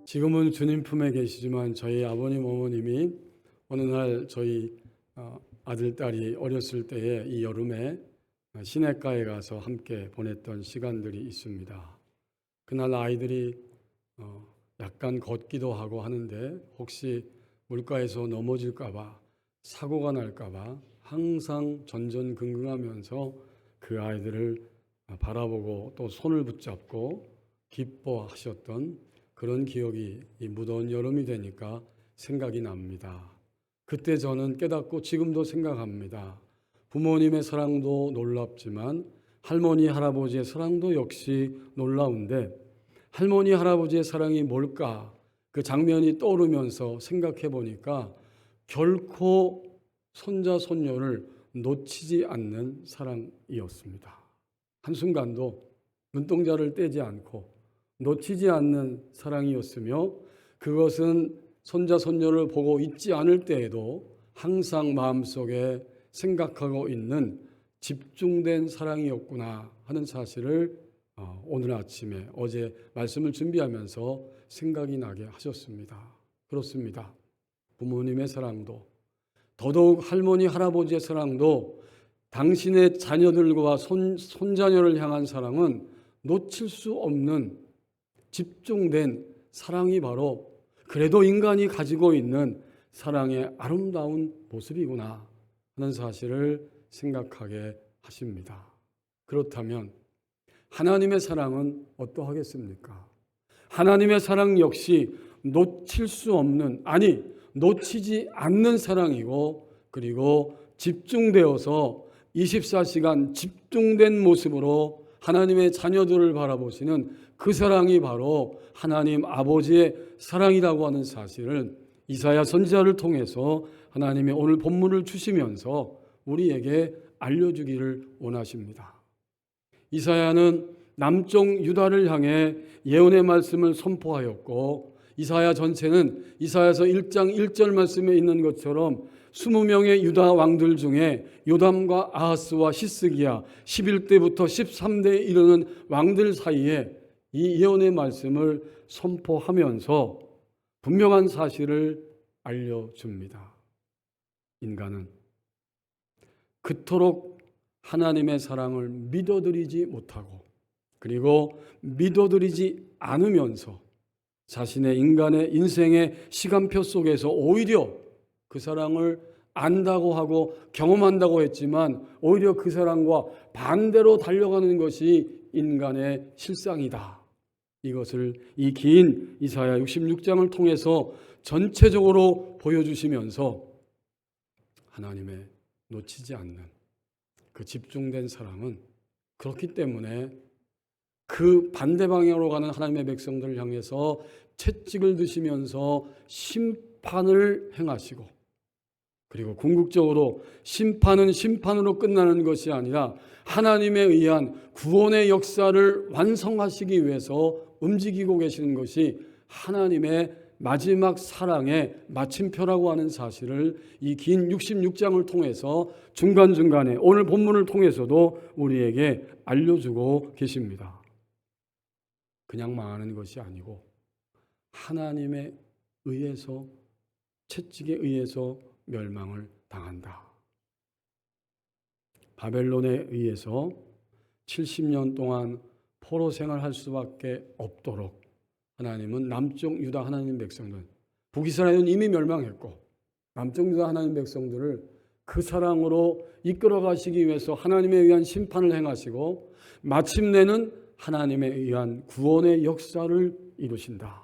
지금은 주님 품에 계시지만 저희 아버님 어머님이 어느 날 저희 아들 딸이 어렸을 때에 이 여름에 시냇가에 가서 함께 보냈던 시간들이 있습니다. 그날 아이들이 약간 걷기도 하고 하는데 혹시 물가에서 넘어질까 봐, 사고가 날까 봐 항상 전전긍긍하면서 그 아이들을 바라보고 또 손을 붙잡고 기뻐하셨던 그런 기억이 이 무더운 여름이 되니까 생각이 납니다. 그때 저는 깨닫고 지금도 생각합니다. 부모님의 사랑도 놀랍지만 할머니, 할아버지의 사랑도 역시 놀라운데 할머니, 할아버지의 사랑이 뭘까? 그 장면이 떠오르면서 생각해 보니까 결코 손자, 손녀를 놓치지 않는 사랑이었습니다. 한순간도 눈동자를 떼지 않고 놓치지 않는 사랑이었으며 그것은 손자, 손녀를 보고 있지 않을 때에도 항상 마음속에 생각하고 있는 집중된 사랑이었구나 하는 사실을 오늘 아침에 어제 말씀을 준비하면서 생각이 나게 하셨습니다. 그렇습니다. 부모님의 사랑도 더더욱 할머니, 할아버지의 사랑도 당신의 자녀들과 손자녀를 향한 사랑은 놓칠 수 없는 집중된 사랑이 바로 그래도 인간이 가지고 있는 사랑의 아름다운 모습이구나 하는 사실을 생각하게 하십니다. 그렇다면 하나님의 사랑은 어떠하겠습니까? 하나님의 사랑 역시 놓칠 수 없는, 아니 놓치지 않는 사랑이고 그리고 집중되어서 24시간 집중된 모습으로 하나님의 자녀들을 바라보시는 그 사랑이 바로 하나님 아버지의 사랑이라고 하는 사실을 이사야 선지자를 통해서 하나님의 오늘 본문을 주시면서 우리에게 알려주기를 원하십니다. 이사야는 남쪽 유다를 향해 예언의 말씀을 선포하였고 이사야 전체는 이사야서 1장 1절 말씀에 있는 것처럼 20명의 유다 왕들 중에 요담과 아하스와 히스기야 11대부터 13대에 이르는 왕들 사이에 이 예언의 말씀을 선포하면서 분명한 사실을 알려줍니다. 인간은 그토록 하나님의 사랑을 믿어들이지 못하고 그리고 믿어들이지 않으면서 자신의 인간의 인생의 시간표 속에서 오히려 그 사랑을 안다고 하고 경험한다고 했지만 오히려 그 사랑과 반대로 달려가는 것이 인간의 실상이다. 이것을 이 긴 이사야 66장을 통해서 전체적으로 보여주시면서 하나님의 놓치지 않는 그 집중된 사랑은 그렇기 때문에 그 반대 방향으로 가는 하나님의 백성들을 향해서 채찍을 드시면서 심판을 행하시고 그리고 궁극적으로 심판은 심판으로 끝나는 것이 아니라 하나님에 의한 구원의 역사를 완성하시기 위해서 움직이고 계시는 것이 하나님의 마지막 사랑의 마침표라고 하는 사실을 이 긴 66장을 통해서 중간중간에 오늘 본문을 통해서도 우리에게 알려주고 계십니다. 그냥 망하는 것이 아니고 하나님에 의해서 채찍에 의해서 멸망을 당한다. 바벨론에 의해서 70년 동안 포로 생활할 수밖에 없도록 하나님은 남쪽 유다 하나님 백성들, 북이스라엘은 이미 멸망했고 남쪽 유다 하나님 백성들을 그 사랑으로 이끌어 가시기 위해서 하나님에 의한 심판을 행하시고 마침내는 하나님에 의한 구원의 역사를 이루신다.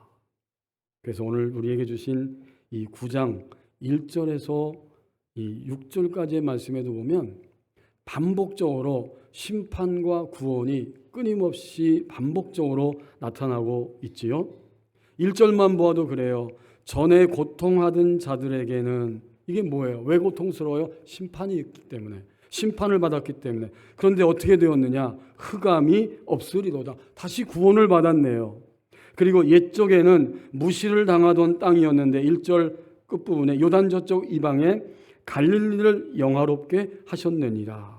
그래서 오늘 우리에게 주신 이 9장 1절에서 이 6절까지의 말씀에도 보면 반복적으로 심판과 구원이 끊임없이 반복적으로 나타나고 있지요. 1절만 보아도 그래요. 전에 고통하던 자들에게는 이게 뭐예요? 왜 고통스러워요? 심판이 있기 때문에. 심판을 받았기 때문에. 그런데 어떻게 되었느냐? 흑암이 없으리로다. 다시 구원을 받았네요. 그리고 옛적에는 무시를 당하던 땅이었는데 1절 끝부분에 요단 저쪽 이방에 갈릴리를 영화롭게 하셨느니라.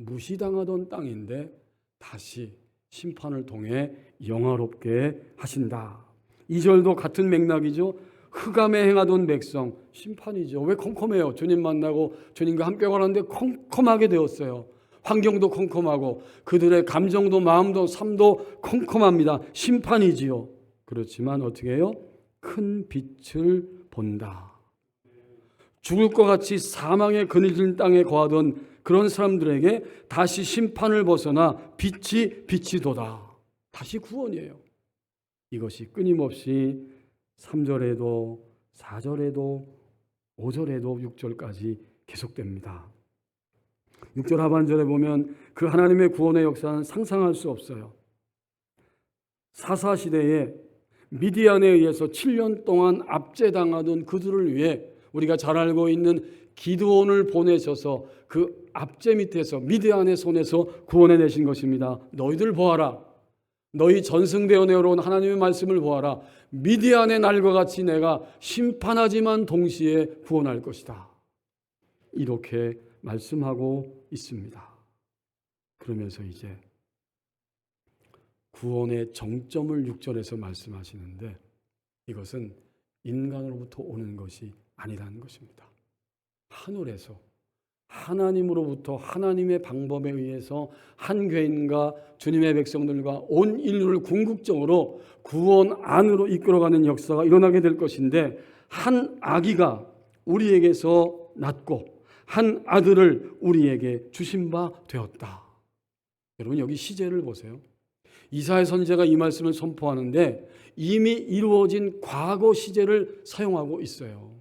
무시당하던 땅인데 다시 심판을 통해 영화롭게 하신다. 2절도 같은 맥락이죠. 흑암에 행하던 백성, 심판이죠. 왜 컴컴해요? 주님 만나고 주님과 함께 가는데 컴컴하게 되었어요. 환경도 컴컴하고 그들의 감정도 마음도 삶도 컴컴합니다. 심판이지요. 그렇지만 어떻게 해요? 큰 빛을 본다. 죽을 것 같이 사망의 그늘진 땅에 거하던 그런 사람들에게 다시 심판을 벗어나 빛이 도다. 다시 구원이에요. 이것이 끊임없이 3절에도 4절에도 5절에도 6절까지 계속됩니다. 6절 하반절에 보면 그 하나님의 구원의 역사는 상상할 수 없어요. 사사시대에 미디안에 의해서 7년 동안 압제당하던 그들을 위해 우리가 잘 알고 있는 기드온을 보내셔서 그 압제 밑에서 미디안의 손에서 구원해내신 것입니다. 너희들 보아라. 너희 전승되어 내려온 하나님의 말씀을 보아라. 미디안의 날과 같이 내가 심판하지만 동시에 구원할 것이다. 이렇게 말씀하고 있습니다. 그러면서 이제 구원의 정점을 6절에서 말씀하시는데 이것은 인간으로부터 오는 것이 아니라는 것입니다. 하늘에서 하나님으로부터 하나님의 방법에 의해서 한 교인과 주님의 백성들과 온 인류를 궁극적으로 구원 안으로 이끌어가는 역사가 일어나게 될 것인데 한 아기가 우리에게서 낳고 한 아들을 우리에게 주신 바 되었다. 여러분 여기 시제를 보세요. 이사야 선지자가 이 말씀을 선포하는데 이미 이루어진 과거 시제를 사용하고 있어요.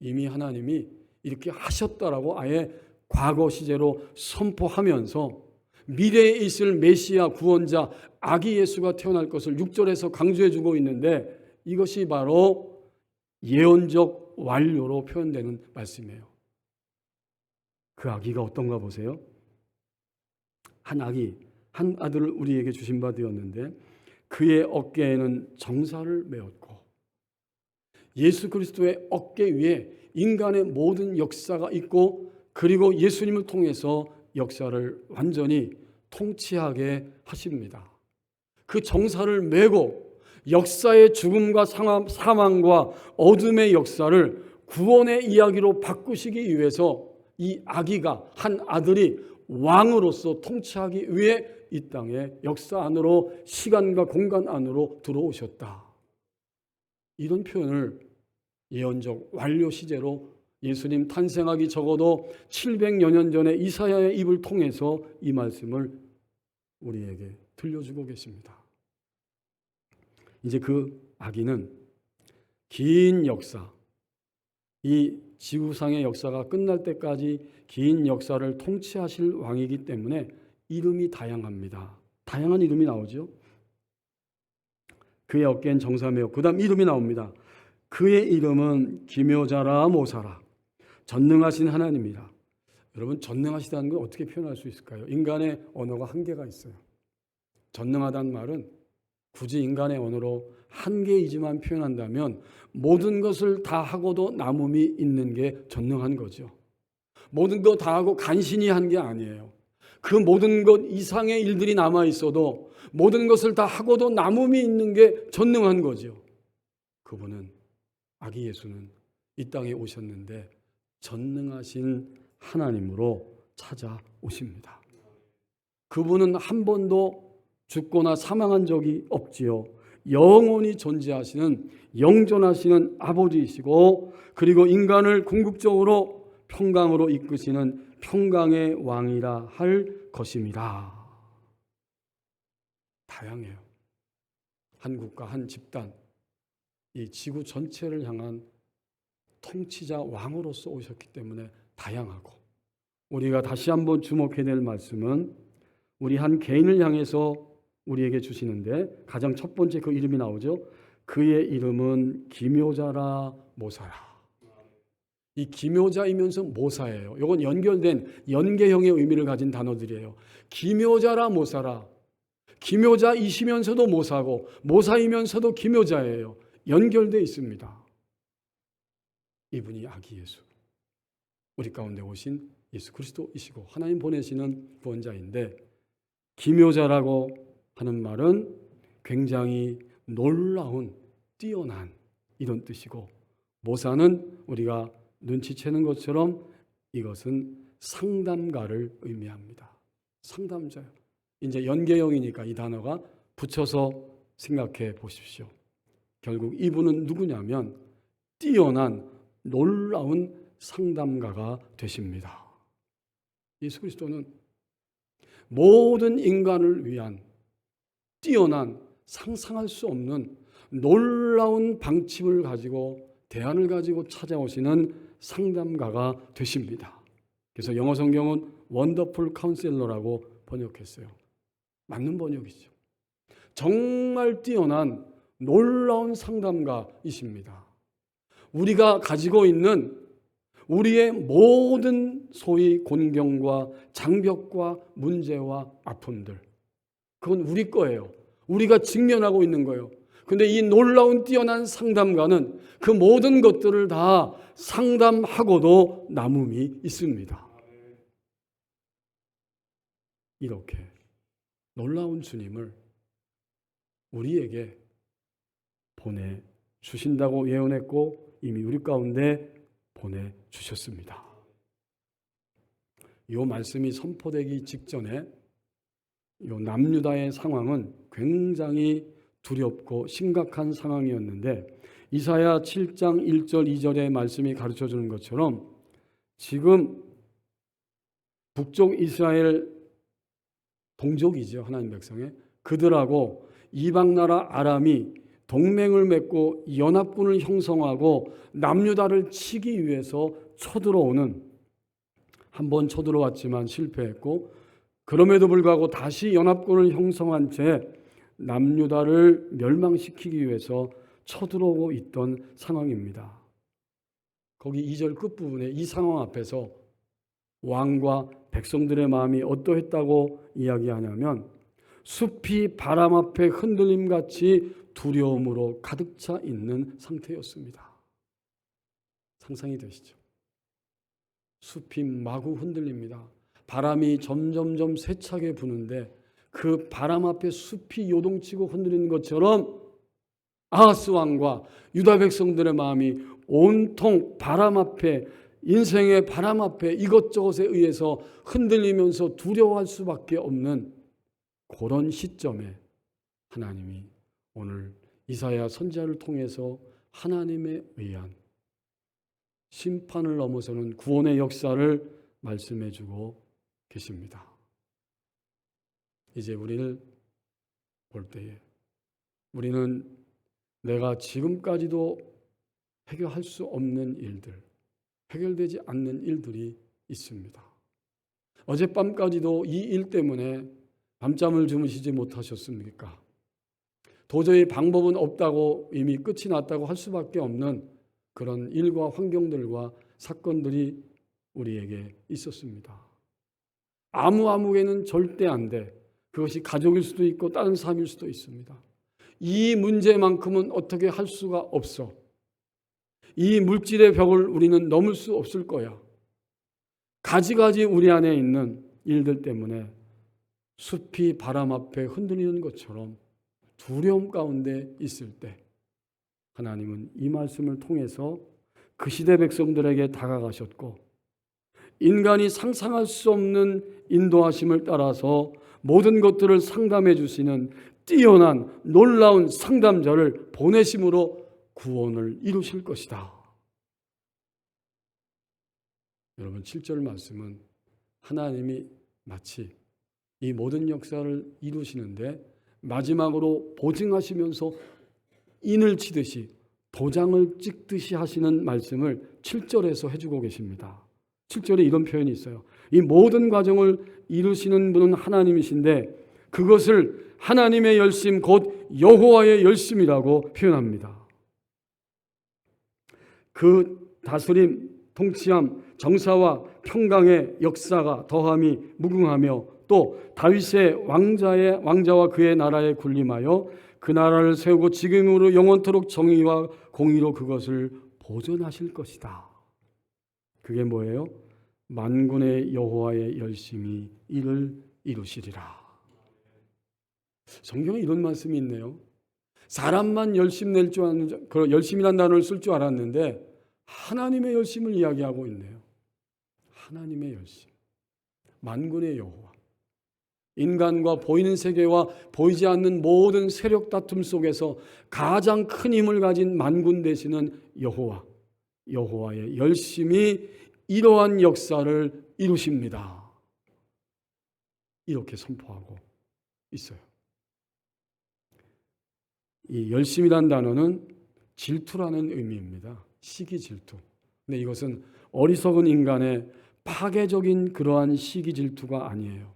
이미 하나님이 이렇게 하셨다라고 아예 과거 시제로 선포하면서 미래에 있을 메시아 구원자 아기 예수가 태어날 것을 6절에서 강조해 주고 있는데 이것이 바로 예언적 완료로 표현되는 말씀이에요. 그 아기가 어떤가 보세요. 한 아기, 한 아들을 우리에게 주신 바 되었는데 그의 어깨에는 정사를 메었고 예수 그리스도의 어깨 위에 인간의 모든 역사가 있고 그리고 예수님을 통해서 역사를 완전히 통치하게 하십니다. 그 정사를 메고 역사의 죽음과 사망과 어둠의 역사를 구원의 이야기로 바꾸시기 위해서 이 아기가 한 아들이 왕으로서 통치하기 위해 이 땅의 역사 안으로 시간과 공간 안으로 들어오셨다. 이런 표현을 예언적 완료 시제로 예수님 탄생하기 적어도 700여 년 전에 이사야의 입을 통해서 이 말씀을 우리에게 들려주고 계십니다. 이제 그 아기는 긴 역사, 이 지구상의 역사가 끝날 때까지 긴 역사를 통치하실 왕이기 때문에 이름이 다양합니다. 다양한 이름이 나오죠. 그의 어깨엔 정사매요. 그 다음 이름이 나옵니다. 그의 이름은 기묘자라 모사라. 전능하신 하나님이라. 여러분 전능하시다는 걸 어떻게 표현할 수 있을까요? 인간의 언어가 한계가 있어요. 전능하다는 말은 굳이 인간의 언어로 한계이지만 표현한다면 모든 것을 다 하고도 남음이 있는 게 전능한 거죠. 모든 것 다 하고 간신히 한 게 아니에요. 그 모든 것 이상의 일들이 남아 있어도 모든 것을 다 하고도 남음이 있는 게 전능한 거죠. 그분은 아기 예수는 이 땅에 오셨는데 전능하신 하나님으로 찾아오십니다. 그분은 한 번도 죽거나 사망한 적이 없지요. 영원히 존재하시는 영존하시는 아버지이시고 그리고 인간을 궁극적으로 평강으로 이끄시는 평강의 왕이라 할 것입니다. 다양해요. 한 국가, 한 집단, 이 지구 전체를 향한 통치자 왕으로서 오셨기 때문에 다양하고 우리가 다시 한번 주목해야 될 말씀은 우리 한 개인을 향해서 우리에게 주시는데 가장 첫 번째 그 이름이 나오죠. 그의 이름은 기묘자라 모사라. 이 기묘자이면서 모사예요. 이건 연결된 연계형의 의미를 가진 단어들이에요. 기묘자라 모사라. 기묘자이시면서도 모사고 모사이면서도 기묘자예요. 연결되어 있습니다. 이분이 아기 예수, 우리 가운데 오신 예수 그리스도이시고 하나님 보내시는 구원자인데 기묘자라고 하는 말은 굉장히 놀라운, 뛰어난 이런 뜻이고, 모사는 우리가 눈치채는 것처럼 이것은 상담가를 의미합니다. 상담자요. 이제 연계형이니까 이 단어가 붙여서 생각해 보십시오. 결국 이분은 누구냐면 뛰어난 놀라운 상담가가 되십니다. 예수 그리스도는 모든 인간을 위한 뛰어난, 상상할 수 없는 놀라운 방침을 가지고, 대안을 가지고 찾아오시는 상담가가 되십니다. 그래서 영어 성경은 원더풀 카운셀러라고 번역했어요. 맞는 번역이죠. 정말 뛰어난 놀라운 상담가이십니다. 우리가 가지고 있는 우리의 모든 소위 곤경과 장벽과 문제와 아픔들, 그건 우리 거예요. 우리가 직면하고 있는 거예요. 근데 이 놀라운 뛰어난 상담가는 그 모든 것들을 다 상담하고도 남음이 있습니다. 이렇게 놀라운 주님을 우리에게 보내주신다고 예언했고 이미 우리 가운데 보내주셨습니다. 이 말씀이 선포되기 직전에 이 남유다의 상황은 굉장히 두렵고 심각한 상황이었는데, 이사야 7장 1절 2절의 말씀이 가르쳐주는 것처럼 지금 북쪽 이스라엘 동족이죠. 하나님 백성의 그들하고 이방나라 아람이 동맹을 맺고 연합군을 형성하고 남유다를 치기 위해서 쳐들어오는, 한번 쳐들어왔지만 실패했고, 그럼에도 불구하고 다시 연합군을 형성한 채 남유다를 멸망시키기 위해서 쳐들어오고 있던 상황입니다. 거기 2절 끝부분에 이 상황 앞에서 왕과 백성들의 마음이 어떠했다고 이야기하냐면 숲이 바람 앞에 흔들림같이 두려움으로 가득 차 있는 상태였습니다. 상상이 되시죠? 숲이 마구 흔들립니다. 바람이 점점점 세차게 부는데 그 바람 앞에 숲이 요동치고 흔들리는 것처럼 아하스 왕과 유다 백성들의 마음이 온통 바람 앞에, 인생의 바람 앞에 이것저것에 의해서 흔들리면서 두려워할 수밖에 없는 그런 시점에 하나님이 오늘 이사야 선지자를 통해서 하나님에 의한 심판을 넘어서는 구원의 역사를 말씀해 주고 계십니다. 이제 우리를 볼 때에 우리는 내가 지금까지도 해결할 수 없는 일들, 해결되지 않는 일들이 있습니다. 어젯밤까지도 이 일 때문에 밤잠을 주무시지 못하셨습니까? 도저히 방법은 없다고, 이미 끝이 났다고 할 수밖에 없는 그런 일과 환경들과 사건들이 우리에게 있었습니다. 아무에게는 절대 안 돼. 그것이 가족일 수도 있고 다른 사람일 수도 있습니다. 이 문제만큼은 어떻게 할 수가 없어. 이 물질의 벽을 우리는 넘을 수 없을 거야. 가지가지 우리 안에 있는 일들 때문에 숲이 바람 앞에 흔들리는 것처럼 두려움 가운데 있을 때 하나님은 이 말씀을 통해서 그 시대 백성들에게 다가가셨고, 인간이 상상할 수 없는 인도하심을 따라서 모든 것들을 상담해 주시는 뛰어난 놀라운 상담자를 보내심으로 구원을 이루실 것이다. 여러분, 7절 말씀은 하나님이 마치 이 모든 역사를 이루시는데 마지막으로 보증하시면서 인을 치듯이, 도장을 찍듯이 하시는 말씀을 7절에서 해주고 계십니다. 7절에 이런 표현이 있어요. 이 모든 과정을 이루시는 분은 하나님이신데 그것을 하나님의 열심, 곧 여호와의 열심이라고 표현합니다. 그 다스림, 통치함, 정사와 평강의 역사가 더함이 무궁하며, 또 다윗의 왕자와 그의 나라에 군림하여 그 나라를 세우고 지금으로 영원토록 정의와 공의로 그것을 보존하실 것이다. 그게 뭐예요? 만군의 여호와의 열심히 이를 이루시리라. 성경에 이런 말씀이 있네요. 사람만 열심 낼 줄 아는, 열심이라는 단어를 쓸 줄 알았는데 하나님의 열심을 이야기하고 있네요. 하나님의 열심. 만군의 여호와. 인간과 보이는 세계와 보이지 않는 모든 세력 다툼 속에서 가장 큰 힘을 가진 만군 되시는 여호와. 여호와의 열심이 이러한 역사를 이루십니다. 이렇게 선포하고 있어요. 이 열심이란 단어는 질투라는 의미입니다. 시기 질투. 근데 이것은 어리석은 인간의 파괴적인 그러한 시기 질투가 아니에요.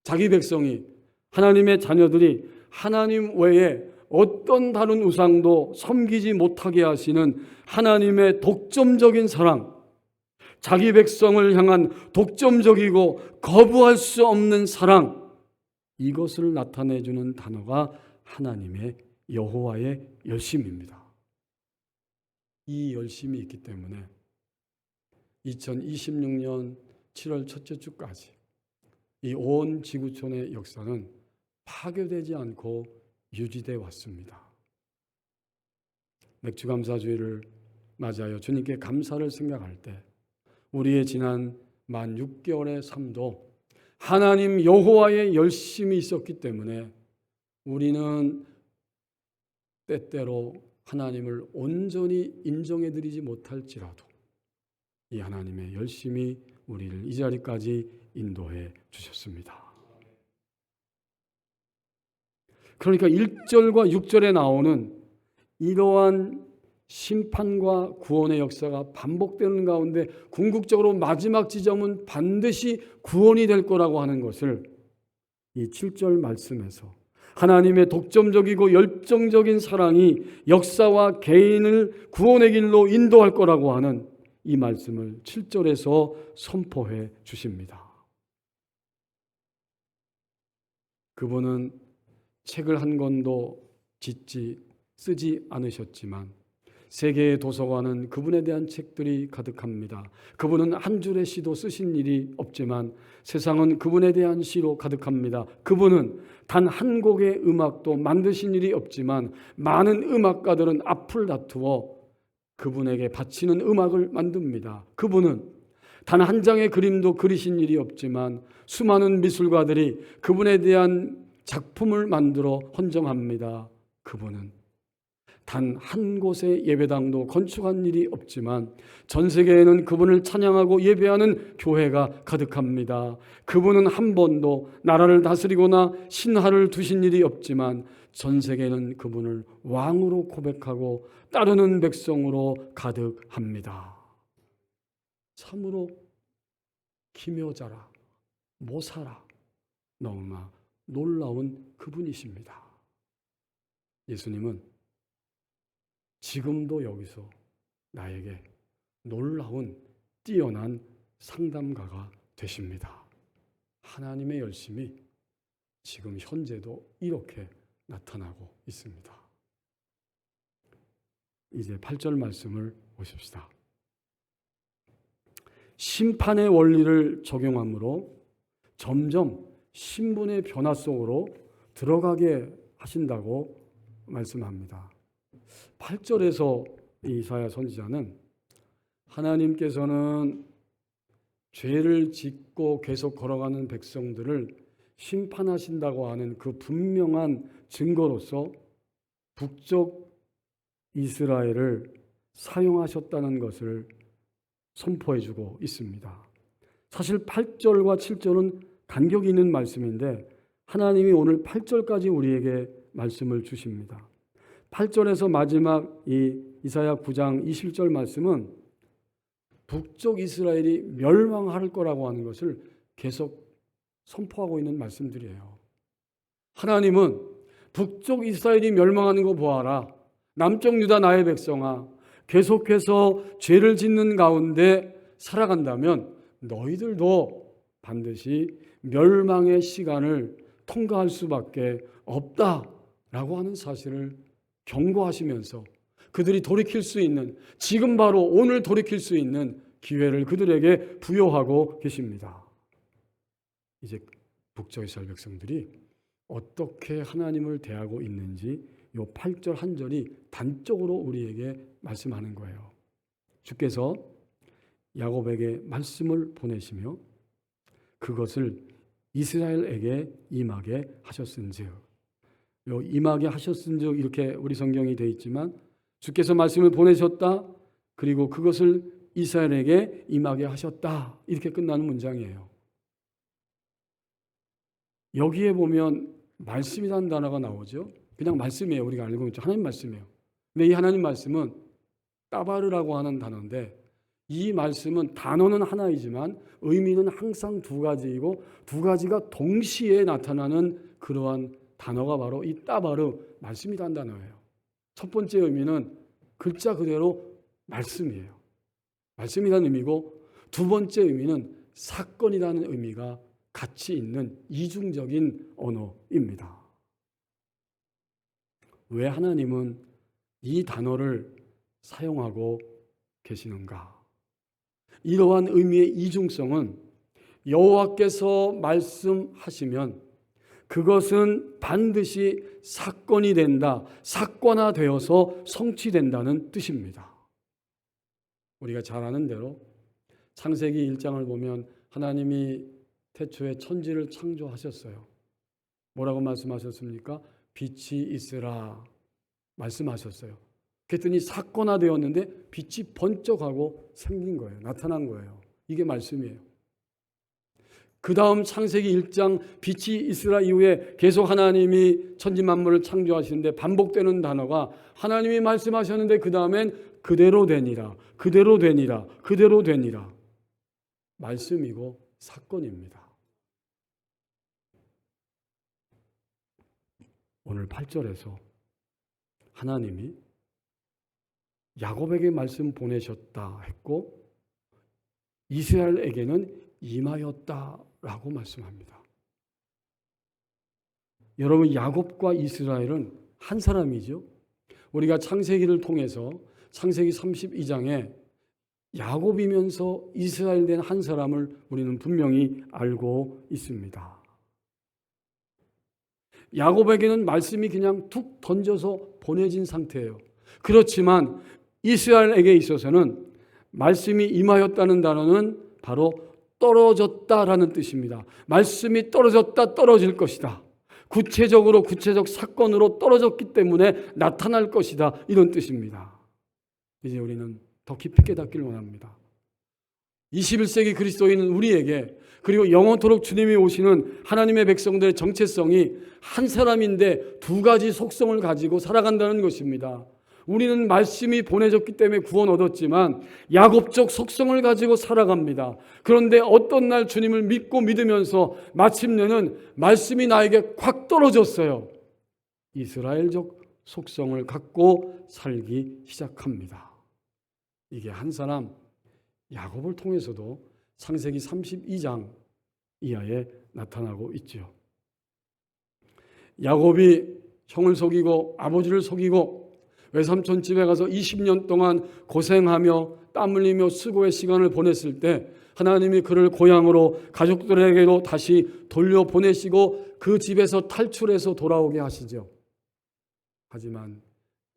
자기 백성이, 하나님의 자녀들이 하나님 외에 어떤 다른 우상도 섬기지 못하게 하시는 하나님의 독점적인 사랑, 자기 백성을 향한 독점적이고 거부할 수 없는 사랑, 이것을 나타내주는 단어가 하나님의 여호와의 열심입니다. 이 열심이 있기 때문에 2026년 7월 첫째 주까지 이 온 지구촌의 역사는 파괴되지 않고 유지되어 왔습니다. 맥주감사주의를 맞이하여 주님께 감사를 생각할 때 우리의 지난 만 6개월의 삶도 하나님 여호와의 열심이 있었기 때문에 우리는 때때로 하나님을 온전히 인정해드리지 못할지라도 이 하나님의 열심이 우리를 이 자리까지 인도해 주셨습니다. 그러니까 1절과 6절에 나오는 이러한 심판과 구원의 역사가 반복되는 가운데 궁극적으로 마지막 지점은 반드시 구원이 될 거라고 하는 것을 이 7절 말씀에서 하나님의 독점적이고 열정적인 사랑이 역사와 개인을 구원의 길로 인도할 거라고 하는 이 말씀을 7절에서 선포해 주십니다. 그분은 책을 한 권도 쓰지 않으셨지만 세계의 도서관은 그분에 대한 책들이 가득합니다. 그분은 한 줄의 시도 쓰신 일이 없지만 세상은 그분에 대한 시로 가득합니다. 그분은 단 한 곡의 음악도 만드신 일이 없지만 많은 음악가들은 앞을 다투어 그분에게 바치는 음악을 만듭니다. 그분은 단 한 장의 그림도 그리신 일이 없지만 수많은 미술가들이 그분에 대한 작품을 만들어 헌정합니다. 그분은 단 한 곳의 예배당도 건축한 일이 없지만 전 세계에는 그분을 찬양하고 예배하는 교회가 가득합니다. 그분은 한 번도 나라를 다스리거나 신하를 두신 일이 없지만 전 세계는 그분을 왕으로 고백하고 따르는 백성으로 가득합니다. 참으로 기묘자라, 모사라, 너무나 놀라운 그분이십니다. 예수님은 지금도 여기서 나에게 놀라운 뛰어난 상담가가 되십니다. 하나님의 열심이 지금 현재도 이렇게 나타나고 있습니다. 이제 8절 말씀을 보십시다. 심판의 원리를 적용함으로 점점 신분의 변화 속으로 들어가게 하신다고 말씀합니다. 8절에서 이사야 선지자는 하나님께서는 죄를 짓고 계속 걸어가는 백성들을 심판하신다고 하는 그 분명한 증거로서 북쪽 이스라엘을 사용하셨다는 것을 선포해주고 있습니다. 사실 8절과 7절은 간격이 있는 말씀인데 하나님이 오늘 8절까지 우리에게 말씀을 주십니다. 8절에서 마지막 이 이사야 9장 21절 말씀은 북쪽 이스라엘이 멸망할 거라고 하는 것을 계속 선포하고 있는 말씀들이에요. 하나님은 북쪽 이스라엘이 멸망하는 거 보아라. 남쪽 유다 나의 백성아, 계속해서 죄를 짓는 가운데 살아간다면 너희들도 반드시 멸망의 시간을 통과할 수밖에 없다라고 하는 사실을 경고하시면서 그들이 돌이킬 수 있는, 지금 바로 오늘 돌이킬 수 있는 기회를 그들에게 부여하고 계십니다. 이제 북쪽 이스라엘 백성들이 어떻게 하나님을 대하고 있는지 요 8절 한 절이 단적으로 우리에게 말씀하는 거예요. 주께서 야곱에게 말씀을 보내시며 그것을 이스라엘에게 임하게 하셨은즉, 요 임하게 하셨은즉 이렇게 우리 성경이 되어 있지만 주께서 말씀을 보내셨다, 그리고 그것을 이스라엘에게 임하게 하셨다, 이렇게 끝나는 문장이에요. 여기에 보면 말씀이라는 단어가 나오죠. 그냥 말씀이에요. 우리가 알고 있죠. 하나님 말씀이에요. 근데 이 하나님 말씀은 따바르라고 하는 단어인데, 이 말씀은 단어는 하나이지만 의미는 항상 두 가지이고 두 가지가 동시에 나타나는 그러한 단어가 바로 이 따바르, 말씀이라는 단어예요. 첫 번째 의미는 글자 그대로 말씀이에요. 말씀이라는 의미고, 두 번째 의미는 사건이라는 의미가 같이 있는 이중적인 언어입니다. 왜 하나님은 이 단어를 사용하고 계시는가? 이러한 의미의 이중성은 여호와께서 말씀하시면 그것은 반드시 사건이 된다, 사건화되어서 성취된다는 뜻입니다. 우리가 잘 아는 대로 창세기 1장을 보면 하나님이 태초에 천지를 창조하셨어요. 뭐라고 말씀하셨습니까? 빛이 있으라 말씀하셨어요. 그랬더니 사건화되었는데 빛이 번쩍하고 생긴 거예요. 나타난 거예요. 이게 말씀이에요. 그 다음 창세기 1장 빛이 있으라 이후에 계속 하나님이 천지 만물을 창조하시는데 반복되는 단어가, 하나님이 말씀하셨는데 그 다음엔 그대로 되니라, 그대로 되니라, 그대로 되니라. 말씀이고 사건입니다. 오늘 8절에서 하나님이 야곱에게 말씀 보내셨다 했고 이스라엘에게는 임하였다라고 말씀합니다. 여러분, 야곱과 이스라엘은 한 사람이죠. 우리가 창세기를 통해서 창세기 32장에 야곱이면서 이스라엘 된 한 사람을 우리는 분명히 알고 있습니다. 야곱에게는 말씀이 그냥 툭 던져서 보내진 상태예요. 그렇지만 이스라엘에게 있어서는 말씀이 임하였다는 단어는 바로 떨어졌다라는 뜻입니다. 말씀이 떨어졌다, 떨어질 것이다. 구체적으로 구체적 사건으로 떨어졌기 때문에 나타날 것이다, 이런 뜻입니다. 이제 우리는 더 깊이 깨닫기를 원합니다. 21세기 그리스도인 우리에게, 그리고 영원토록 주님이 오시는 하나님의 백성들의 정체성이 한 사람인데 두 가지 속성을 가지고 살아간다는 것입니다. 우리는 말씀이 보내졌기 때문에 구원 얻었지만 야곱적 속성을 가지고 살아갑니다. 그런데 어떤 날 주님을 믿고 믿으면서 마침내는 말씀이 나에게 콱 떨어졌어요. 이스라엘적 속성을 갖고 살기 시작합니다. 이게 한 사람 야곱을 통해서도 창세기 32장 이하에 나타나고 있죠. 야곱이 형을 속이고 아버지를 속이고 외삼촌 집에 가서 20년 동안 고생하며 땀 흘리며 수고의 시간을 보냈을 때 하나님이 그를 고향으로 가족들에게로 다시 돌려보내시고 그 집에서 탈출해서 돌아오게 하시죠. 하지만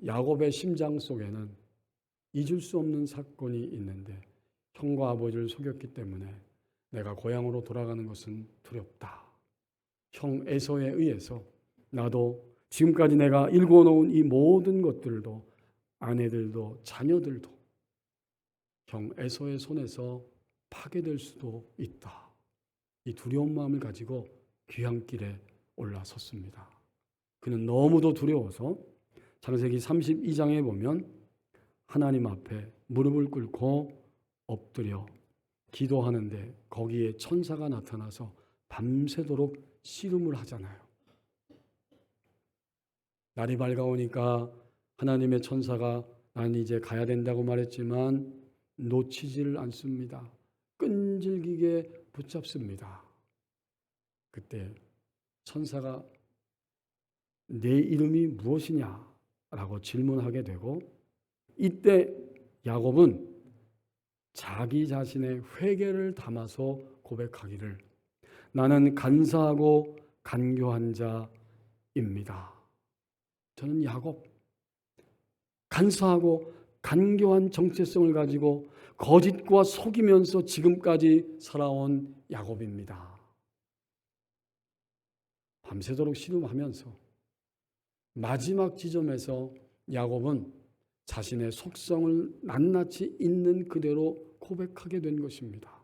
야곱의 심장 속에는 잊을 수 없는 사건이 있는데, 형과 아버지를 속였기 때문에 내가 고향으로 돌아가는 것은 두렵다. 형 에서에 의해서 나도 지금까지 내가 일궈놓은 이 모든 것들도, 아내들도 자녀들도 형 에서의 손에서 파괴될 수도 있다. 이 두려운 마음을 가지고 귀향길에 올라섰습니다. 그는 너무도 두려워서 창세기 32장에 보면 하나님 앞에 무릎을 꿇고 엎드려 기도하는데 거기에 천사가 나타나서 밤새도록 씨름을 하잖아요. 날이 밝아오니까 하나님의 천사가 난 이제 가야 된다고 말했지만 놓치지를 않습니다. 끈질기게 붙잡습니다. 그때 천사가 내 이름이 무엇이냐라고 질문하게 되고, 이때 야곱은 자기 자신의 회개를 담아서 고백하기를, 나는 간사하고 간교한 자입니다. 저는 야곱, 간사하고 간교한 정체성을 가지고 거짓과 속이면서 지금까지 살아온 야곱입니다. 밤새도록 씨름하면서 마지막 지점에서 야곱은 자신의 속성을 낱낱이 있는 그대로 고백하게 된 것입니다.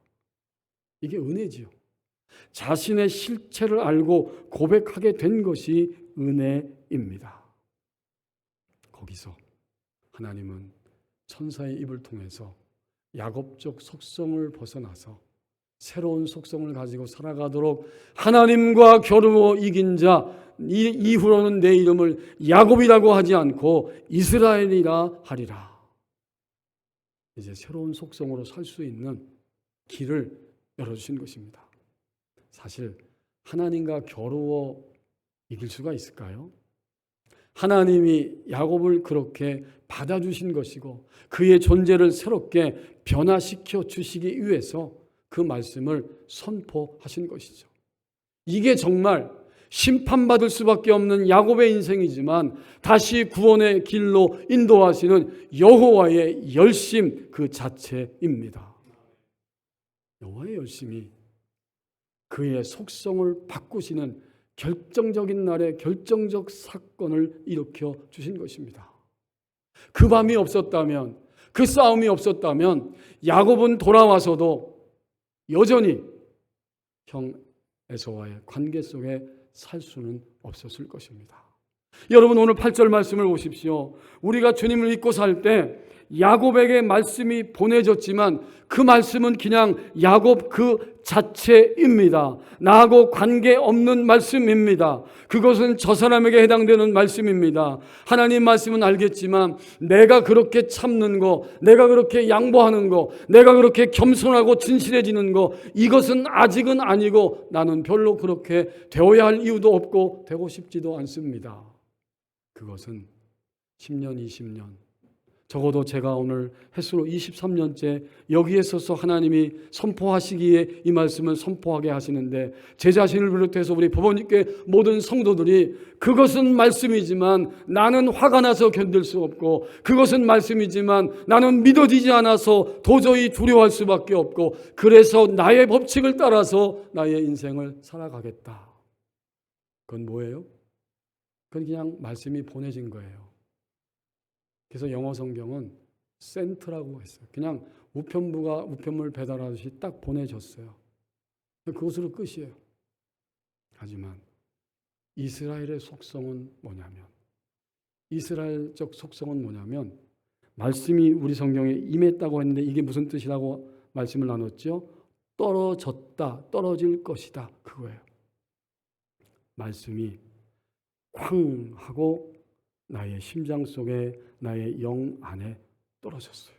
이게 은혜지요. 자신의 실체를 알고 고백하게 된 것이 은혜입니다. 거기서 하나님은 천사의 입을 통해서 야곱적 속성을 벗어나서 새로운 속성을 가지고 살아가도록 하나님과 겨루어 이긴 자, 이후로는 내 이름을 야곱이라고 하지 않고 이스라엘이라 하리라. 이제 새로운 속성으로 살 수 있는 길을 열어주신 것입니다. 사실 하나님과 겨루어 이길 수가 있을까요? 하나님이 야곱을 그렇게 받아주신 것이고 그의 존재를 새롭게 변화시켜 주시기 위해서 그 말씀을 선포하신 것이죠. 이게 정말 심판받을 수밖에 없는 야곱의 인생이지만 다시 구원의 길로 인도하시는 여호와의 열심 그 자체입니다. 여호와의 열심이 그의 속성을 바꾸시는 결정적인 날에 결정적 사건을 일으켜 주신 것입니다. 그 밤이 없었다면, 그 싸움이 없었다면 야곱은 돌아와서도 여전히 형 에서와의 관계 속에 살 수는 없었을 것입니다. 여러분 오늘 8절 말씀을 보십시오. 우리가 주님을 믿고 살 때 야곱에게 말씀이 보내졌지만 그 말씀은 그냥 야곱 그 자체입니다. 나하고 관계없는 말씀입니다. 그것은 저 사람에게 해당되는 말씀입니다. 하나님 말씀은 알겠지만 내가 그렇게 참는 거, 내가 그렇게 양보하는 거, 내가 그렇게 겸손하고 진실해지는 거, 이것은 아직은 아니고 나는 별로 그렇게 되어야 할 이유도 없고 되고 싶지도 않습니다. 그것은 10년, 20년, 적어도 제가 오늘 햇수로 23년째 여기에 서서 하나님이 선포하시기에 이 말씀을 선포하게 하시는데 제 자신을 비롯해서 우리 부모님께 모든 성도들이 그것은 말씀이지만 나는 화가 나서 견딜 수 없고 그것은 말씀이지만 나는 믿어지지 않아서 도저히 두려워할 수밖에 없고 그래서 나의 법칙을 따라서 나의 인생을 살아가겠다. 그건 뭐예요? 그건 그냥 말씀이 보내진 거예요. 그래서 영어 성경은 센트라고 했어요. 그냥 우편부가 우편물 배달하듯이 딱 보내줬어요. 그것으로 끝이에요. 하지만 이스라엘의 속성은 뭐냐면, 이스라엘적 속성은 뭐냐면 말씀이 우리 성경에 임했다고 했는데 이게 무슨 뜻이라고 말씀을 나눴죠? 떨어졌다, 떨어질 것이다, 그거예요. 말씀이 쾅 하고 나의 심장 속에, 나의 영 안에 떨어졌어요.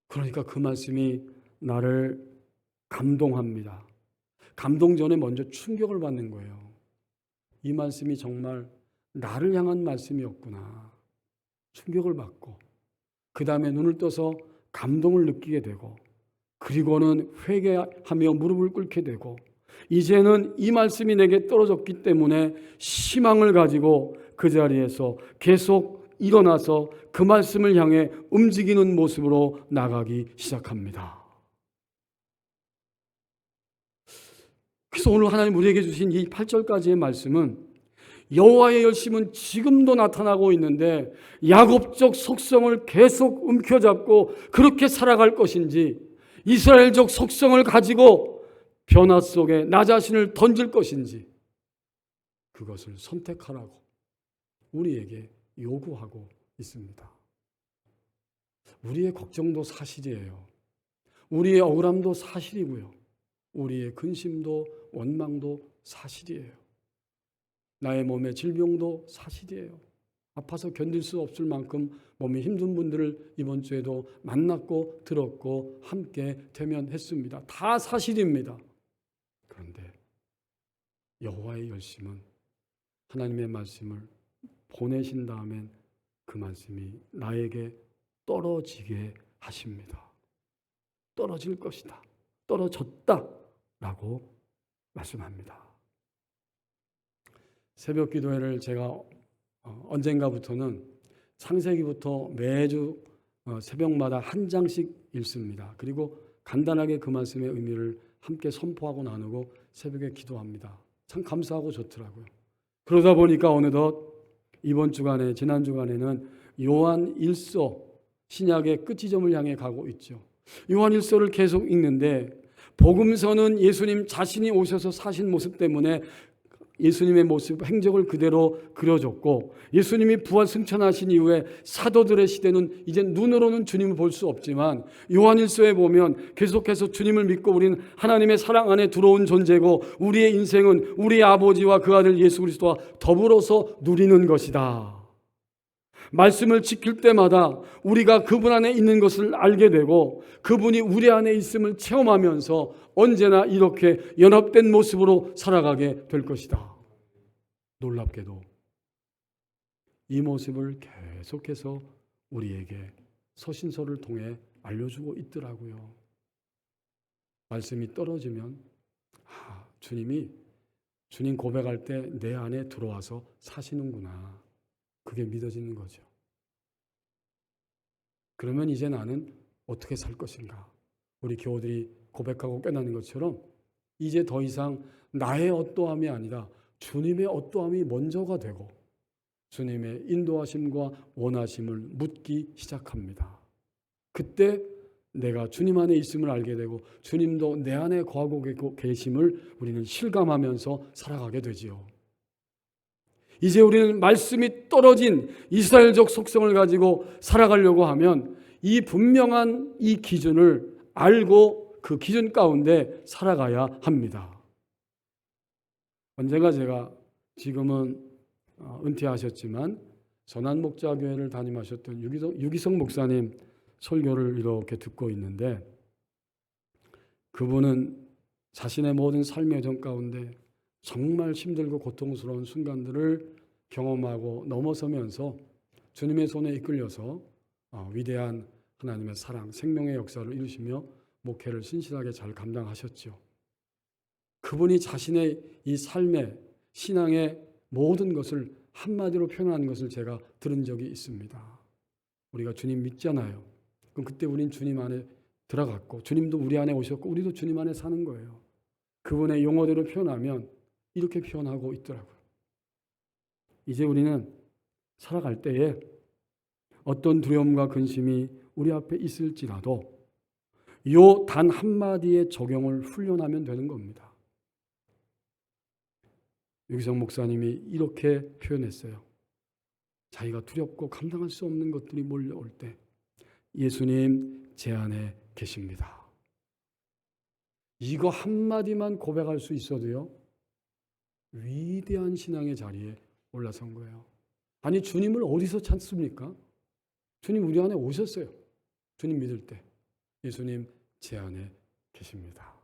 그러니까 그 말씀이 나를 감동합니다. 감동 전에 먼저 충격을 받는 거예요. 이 말씀이 정말 나를 향한 말씀이었구나. 충격을 받고 그 다음에 눈을 떠서 감동을 느끼게 되고 그리고는 회개하며 무릎을 꿇게 되고 이제는 이 말씀이 내게 떨어졌기 때문에 희망을 가지고 그 자리에서 계속 일어나서 그 말씀을 향해 움직이는 모습으로 나가기 시작합니다. 그래서 오늘 하나님 우리에게 주신 이 8절까지의 말씀은 여호와의 열심은 지금도 나타나고 있는데 야곱적 속성을 계속 움켜잡고 그렇게 살아갈 것인지 이스라엘적 속성을 가지고 변화 속에 나 자신을 던질 것인지 그것을 선택하라고 우리에게 요구하고 있습니다. 우리의 걱정도 사실이에요. 우리의 억울함도 사실이고요. 우리의 근심도 원망도 사실이에요. 나의 몸의 질병도 사실이에요. 아파서 견딜 수 없을 만큼 몸이 힘든 분들을 이번 주에도 만났고 들었고 함께 대면했습니다. 다 사실입니다. 그런데 여호와의 열심은 하나님의 말씀을 보내신 다음엔 그 말씀이 나에게 떨어지게 하십니다. 떨어질 것이다. 떨어졌다. 라고 말씀합니다. 새벽 기도회를 제가 언젠가부터는 창세기부터 매주 새벽마다 한 장씩 읽습니다. 그리고 간단하게 그 말씀의 의미를 함께 선포하고 나누고 새벽에 기도합니다. 참 감사하고 좋더라고요. 그러다 보니까 어느덧 이번 주간에 지난 주간에는 요한 1서 신약의 끝지점을 향해 가고 있죠. 요한 1서를 계속 읽는데 복음서는 예수님 자신이 오셔서 사신 모습 때문에 예수님의 모습, 행적을 그대로 그려줬고 예수님이 부활 승천하신 이후에 사도들의 시대는 이제 눈으로는 주님을 볼 수 없지만 요한일서에 보면 계속해서 주님을 믿고 우리는 하나님의 사랑 안에 들어온 존재고 우리의 인생은 우리 아버지와 그 아들 예수 그리스도와 더불어서 누리는 것이다. 말씀을 지킬 때마다 우리가 그분 안에 있는 것을 알게 되고 그분이 우리 안에 있음을 체험하면서 언제나 이렇게 연합된 모습으로 살아가게 될 것이다. 놀랍게도 이 모습을 계속해서 우리에게 서신서를 통해 알려주고 있더라고요. 말씀이 떨어지면 주님 고백할 때 내 안에 들어와서 사시는구나. 그게 믿어지는 거죠. 그러면 이제 나는 어떻게 살 것인가? 우리 교우들이 고백하고 깨닫는 것처럼 이제 더 이상 나의 어떠함이 아니라 주님의 어떠함이 먼저가 되고 주님의 인도하심과 원하심을 묻기 시작합니다. 그때 내가 주님 안에 있음을 알게 되고 주님도 내 안에 거하고 계심을 우리는 실감하면서 살아가게 되지요. 이제 우리는 말씀이 떨어진 이스라엘적 속성을 가지고 살아가려고 하면 이 분명한 이 기준을 알고 그 기준 가운데 살아가야 합니다. 언젠가 제가 지금은 은퇴하셨지만 전환목자교회를 담임하셨던 유기성 목사님 설교를 이렇게 듣고 있는데 그분은 자신의 모든 삶의 여정 가운데 정말 힘들고 고통스러운 순간들을 경험하고 넘어서면서 주님의 손에 이끌려서 위대한 하나님의 사랑, 생명의 역사를 이루시며 목회를 신실하게 잘 감당하셨죠. 그분이 자신의 이 삶의 신앙의 모든 것을 한마디로 표현한 것을 제가 들은 적이 있습니다. 우리가 주님 믿잖아요. 그럼 그때 우린 주님 안에 들어갔고 주님도 우리 안에 오셨고 우리도 주님 안에 사는 거예요. 그분의 용어대로 표현하면 이렇게 표현하고 있더라고요. 이제 우리는 살아갈 때에 어떤 두려움과 근심이 우리 앞에 있을지라도 요 단 한마디의 적용을 훈련하면 되는 겁니다. 유기성 목사님이 이렇게 표현했어요. 자기가 두렵고 감당할 수 없는 것들이 몰려올 때 예수님 제 안에 계십니다. 이거 한마디만 고백할 수 있어도요. 위대한 신앙의 자리에 올라선 거예요. 아니 주님을 어디서 찾습니까? 주님 우리 안에 오셨어요. 주님 믿을 때 예수님 제 안에 계십니다.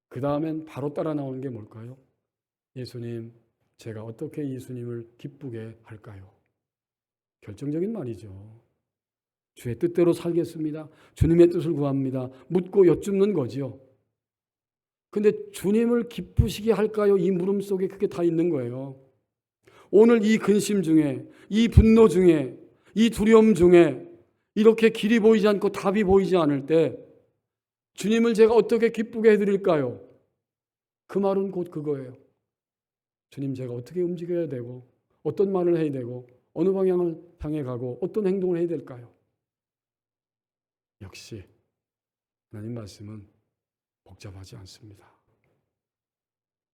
그 다음엔 바로 따라 나오는 게 뭘까요? 예수님 제가 어떻게 예수님을 기쁘게 할까요? 결정적인 말이죠. 주의 뜻대로 살겠습니다. 주님의 뜻을 구합니다. 묻고 여쭙는 거지요. 근데 주님을 기쁘시게 할까요? 이 물음 속에 그게 다 있는 거예요. 오늘 이 근심 중에, 이 분노 중에, 이 두려움 중에 이렇게 길이 보이지 않고 답이 보이지 않을 때 주님을 제가 어떻게 기쁘게 해드릴까요? 그 말은 곧 그거예요. 주님 제가 어떻게 움직여야 되고 어떤 말을 해야 되고 어느 방향을 향해 가고 어떤 행동을 해야 될까요? 역시 하나님 말씀은 복잡하지 않습니다.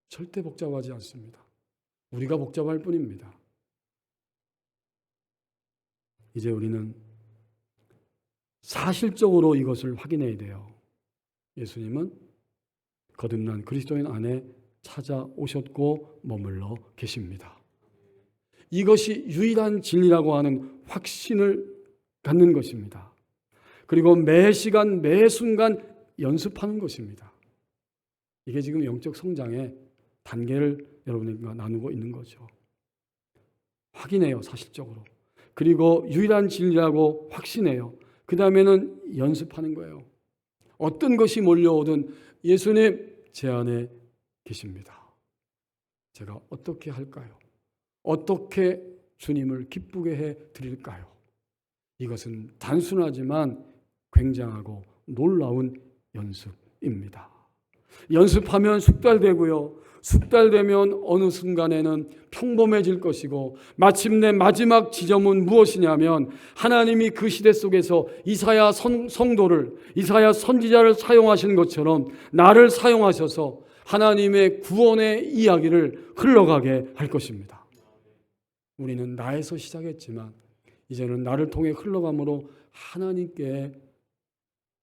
절대 복잡하지 않습니다. 우리가 복잡할 뿐입니다. 이제 우리는 사실적으로 이것을 확인해야 돼요. 예수님은 거듭난 그리스도인 안에 찾아오셨고 머물러 계십니다. 이것이 유일한 진리라고 하는 확신을 갖는 것입니다. 그리고 매 시간 매 순간 연습하는 것입니다. 이게 지금 영적 성장의 단계를 여러분과 나누고 있는 거죠. 확인해요, 사실적으로. 그리고 유일한 진리라고 확신해요. 그 다음에는 연습하는 거예요. 어떤 것이 몰려오든 예수님 제 안에 계십니다. 제가 어떻게 할까요? 어떻게 주님을 기쁘게 해 드릴까요? 이것은 단순하지만 굉장하고 놀라운 연습입니다. 연습하면 숙달되고요. 숙달되면 어느 순간에는 평범해질 것이고, 마침내 마지막 지점은 무엇이냐면 하나님이 그 시대 속에서 이사야 성도를, 이사야 선지자를 사용하신 것처럼 나를 사용하셔서 하나님의 구원의 이야기를 흘러가게 할 것입니다. 우리는 나에서 시작했지만 이제는 나를 통해 흘러감으로 하나님께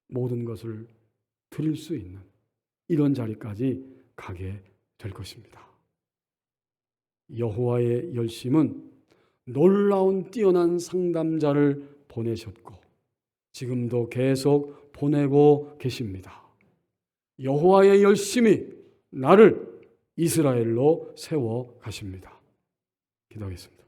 모든 것을 드릴 수 있는 이런 자리까지 가게 될 것입니다. 여호와의 열심은 놀라운 뛰어난 상담자를 보내셨고 지금도 계속 보내고 계십니다. 여호와의 열심이 나를 이스라엘로 세워 가십니다. 기도하겠습니다.